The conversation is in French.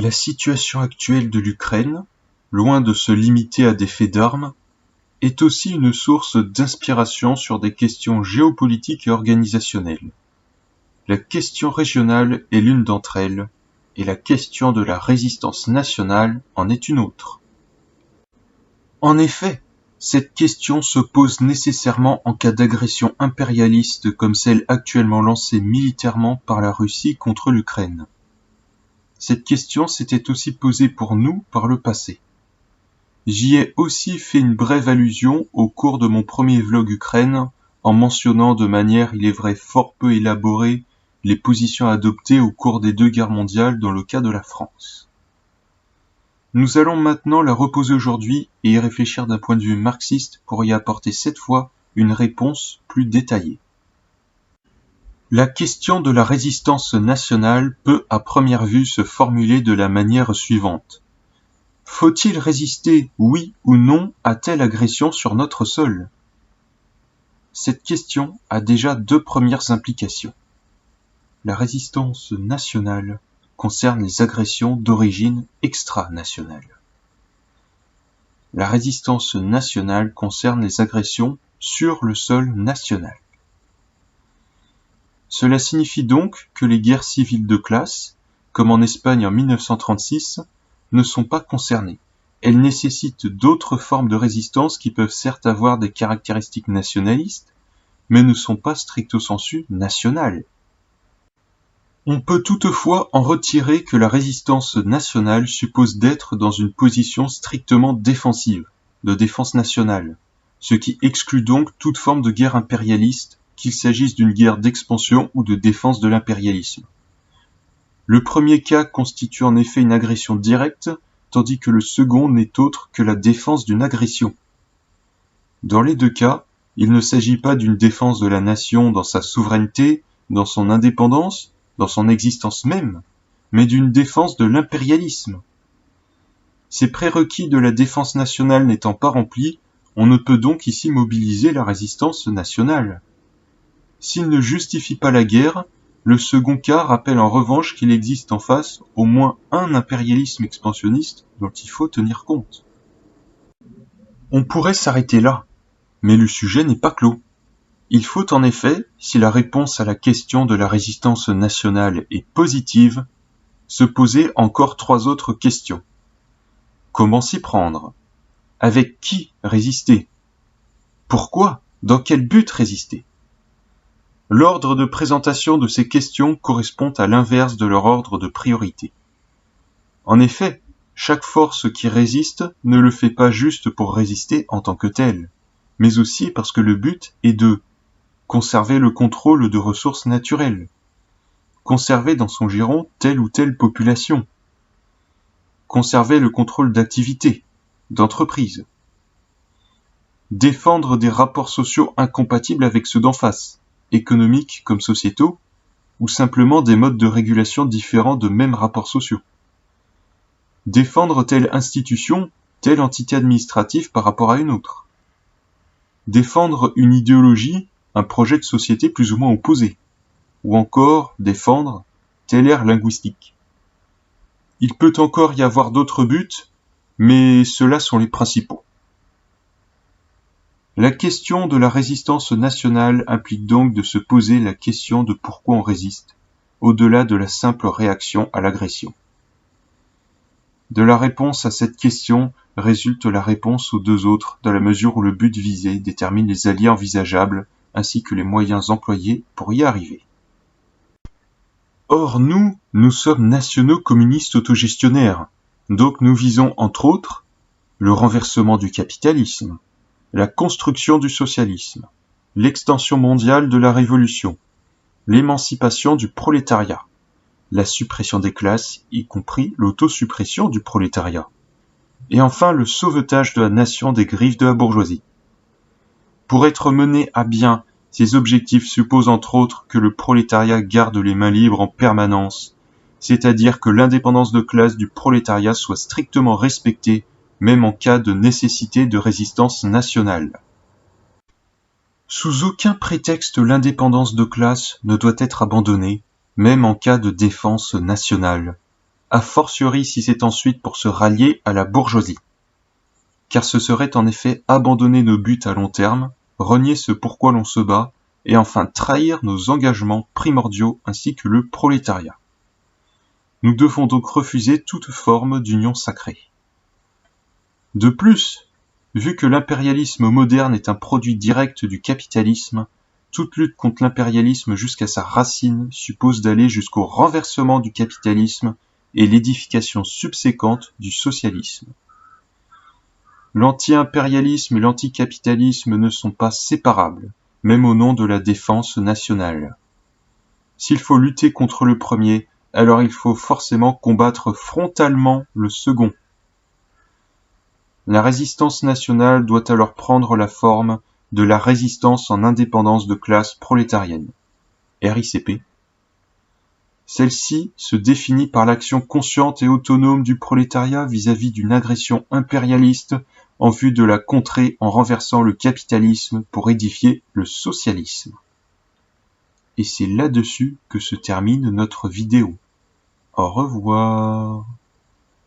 La situation actuelle de l'Ukraine, loin de se limiter à des faits d'armes, est aussi une source d'inspiration sur des questions géopolitiques et organisationnelles. La question régionale est l'une d'entre elles, et la question de la résistance nationale en est une autre. En effet, cette question se pose nécessairement en cas d'agression impérialiste comme celle actuellement lancée militairement par la Russie contre l'Ukraine. Cette question s'était aussi posée pour nous par le passé. J'y ai aussi fait une brève allusion au cours de mon premier vlog Ukraine, en mentionnant de manière, il est vrai, fort peu élaborée, les positions adoptées au cours des 2 guerres mondiales dans le cas de la France. Nous allons maintenant la reposer aujourd'hui et y réfléchir d'un point de vue marxiste pour y apporter cette fois une réponse plus détaillée. La question de la résistance nationale peut à première vue se formuler de la manière suivante. Faut-il résister, oui ou non, à telle agression sur notre sol? Cette question a déjà 2 premières implications. La résistance nationale concerne les agressions d'origine extranationale. La résistance nationale concerne les agressions sur le sol national. Cela signifie donc que les guerres civiles de classe, comme en Espagne en 1936, ne sont pas concernées. Elles nécessitent d'autres formes de résistance qui peuvent certes avoir des caractéristiques nationalistes, mais ne sont pas stricto sensu nationales. On peut toutefois en retirer que la résistance nationale suppose d'être dans une position strictement défensive, de défense nationale, ce qui exclut donc toute forme de guerre impérialiste, qu'il s'agisse d'une guerre d'expansion ou de défense de l'impérialisme. Le premier cas constitue en effet une agression directe, tandis que le second n'est autre que la défense d'une agression. Dans les 2 cas, il ne s'agit pas d'une défense de la nation dans sa souveraineté, dans son indépendance, dans son existence même, mais d'une défense de l'impérialisme. Ces prérequis de la défense nationale n'étant pas remplis, on ne peut donc ici mobiliser la résistance nationale. S'il ne justifie pas la guerre, le second cas rappelle en revanche qu'il existe en face au moins un impérialisme expansionniste dont il faut tenir compte. On pourrait s'arrêter là, mais le sujet n'est pas clos. Il faut en effet, si la réponse à la question de la résistance nationale est positive, se poser encore 3 autres questions. Comment s'y prendre? Avec qui résister? Pourquoi? Dans quel but résister? L'ordre de présentation de ces questions correspond à l'inverse de leur ordre de priorité. En effet, chaque force qui résiste ne le fait pas juste pour résister en tant que telle, mais aussi parce que le but est de conserver le contrôle de ressources naturelles, conserver dans son giron telle ou telle population, conserver le contrôle d'activités, d'entreprises, défendre des rapports sociaux incompatibles avec ceux d'en face, économiques comme sociétaux, ou simplement des modes de régulation différents de mêmes rapports sociaux. Défendre telle institution, telle entité administrative par rapport à une autre. Défendre une idéologie, un projet de société plus ou moins opposé. Ou encore défendre telle aire linguistique. Il peut encore y avoir d'autres buts, mais ceux-là sont les principaux. La question de la résistance nationale implique donc de se poser la question de pourquoi on résiste, au-delà de la simple réaction à l'agression. De la réponse à cette question résulte la réponse aux 2 autres, dans la mesure où le but visé détermine les alliés envisageables ainsi que les moyens employés pour y arriver. Or nous sommes nationaux communistes autogestionnaires, donc nous visons entre autres le renversement du capitalisme, la construction du socialisme, l'extension mondiale de la révolution, l'émancipation du prolétariat, la suppression des classes, y compris l'autosuppression du prolétariat, et enfin le sauvetage de la nation des griffes de la bourgeoisie. Pour être mené à bien, ces objectifs supposent entre autres que le prolétariat garde les mains libres en permanence, c'est-à-dire que l'indépendance de classe du prolétariat soit strictement respectée, même en cas de nécessité de résistance nationale. Sous aucun prétexte l'indépendance de classe ne doit être abandonnée, même en cas de défense nationale. a fortiori si c'est ensuite pour se rallier à la bourgeoisie. Car ce serait en effet abandonner nos buts à long terme, renier ce pourquoi l'on se bat, et enfin trahir nos engagements primordiaux ainsi que le prolétariat. Nous devons donc refuser toute forme d'union sacrée. De plus, vu que l'impérialisme moderne est un produit direct du capitalisme, toute lutte contre l'impérialisme jusqu'à sa racine suppose d'aller jusqu'au renversement du capitalisme et l'édification subséquente du socialisme. L'anti-impérialisme et l'anticapitalisme ne sont pas séparables, même au nom de la défense nationale. S'il faut lutter contre le premier, alors il faut forcément combattre frontalement le second. La résistance nationale doit alors prendre la forme de la résistance en indépendance de classe prolétarienne, RICP. Celle-ci se définit par l'action consciente et autonome du prolétariat vis-à-vis d'une agression impérialiste en vue de la contrer en renversant le capitalisme pour édifier le socialisme. Et c'est là-dessus que se termine notre vidéo. Au revoir.